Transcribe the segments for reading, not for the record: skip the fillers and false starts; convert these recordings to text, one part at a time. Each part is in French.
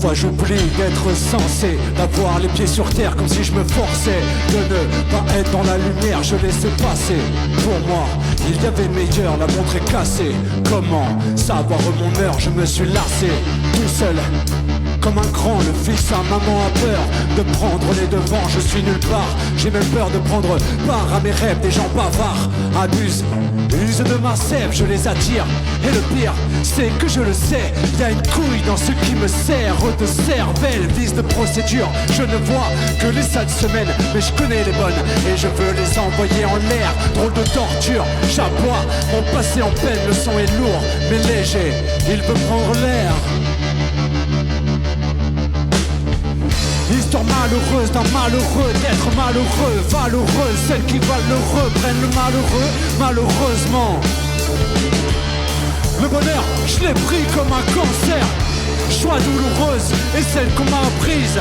Parfois j'oublie d'être censé, d'avoir les pieds sur terre comme si je me forçais de ne pas être dans la lumière, je laisse passer. Pour moi, il y avait meilleur, la montre est cassée. Comment savoir mon heure, je me suis lassé. Tout seul, comme un grand, le fils à maman a peur de prendre les devants, je suis nulle part. J'ai même peur de prendre part à mes rêves, des gens bavards abusent, usent de ma sève, je les attire. Et le pire, c'est que je le sais, y a une couille dans ce qui me sert de cervelle, vice de procédure. Je ne vois que les sales semaines, mais je connais les bonnes et je veux les envoyer en l'air. Drôle de torture, j'aboie, mon passé en peine, le son est lourd mais léger, il veut prendre l'air. Histoire malheureuse d'un malheureux, d'être malheureux, valeureuse, celles qui valent l'heureux prennent le malheureux, malheureusement. Le bonheur, je l'ai pris comme un cancer, choix douloureuse et celle qu'on m'a apprise.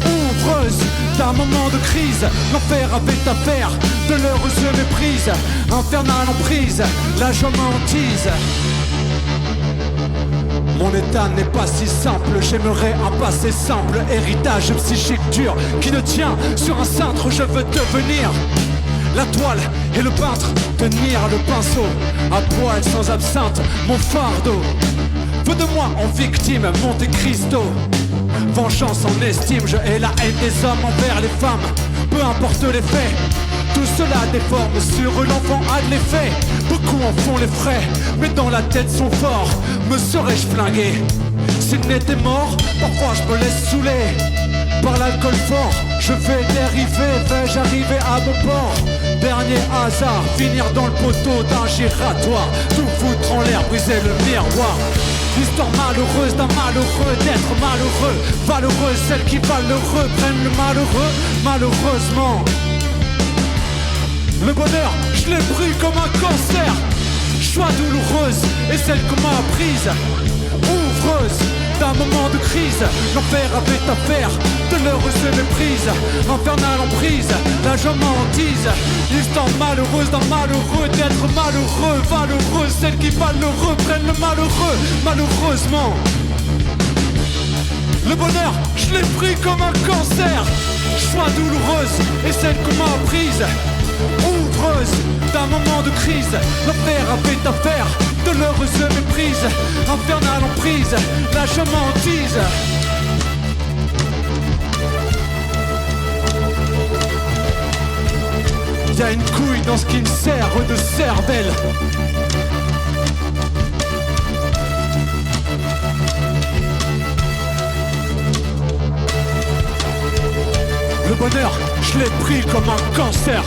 Ouvreuse d'un moment de crise, l'enfer avait affaire de l'heureuse méprise. Infernale emprise, la joie m'hantise. Mon état n'est pas si simple, j'aimerais un passé simple. Héritage psychique dur qui ne tient sur un cintre, je veux devenir la toile et le peintre, tenir le pinceau à poil sans absinthe, mon fardeau. Peu de moi en victime, Monte Cristo. Vengeance en estime, je hais la haine des hommes envers les femmes. Peu importe les faits, tout cela déforme sur l'enfant a de l'effet. Beaucoup en font les frais, mais dans la tête sont forts. Me serais-je flingué s'il n'était mort? Parfois je me laisse saouler par l'alcool fort. Je vais dériver, vais-je arriver à mon port? Dernier hasard, finir dans le poteau d'un giratoire. Tout foutre en l'air, briser le miroir. Histoire malheureuse d'un malheureux, d'être malheureux. Valeureuse, celles qui valent l'heureux prennent le malheureux, malheureusement. Le bonheur, je l'ai pris comme un cancer, choix douloureuse et celle qu'on m'a apprise. Ouvreuse d'un moment de crise, l'enfer avait affaire de l'heureuse méprise. Infernale emprise, la joie m'hantise. Histoire malheureuse d'un malheureux, d'être malheureux, valeureuse, celles qui valent l'heureux prennent le malheureux, malheureusement. Le bonheur, je l'ai pris comme un cancer, choix douloureuse et celle qu'on m'a apprise. Ouvreuse d'un moment de crise, l'enfer avait affaire de l'heureuse méprise. Infernale emprise, la joie m'hantise. Y a une couille dans ce qui me sert de cervelle. Le bonheur, je l'ai pris comme un cancer.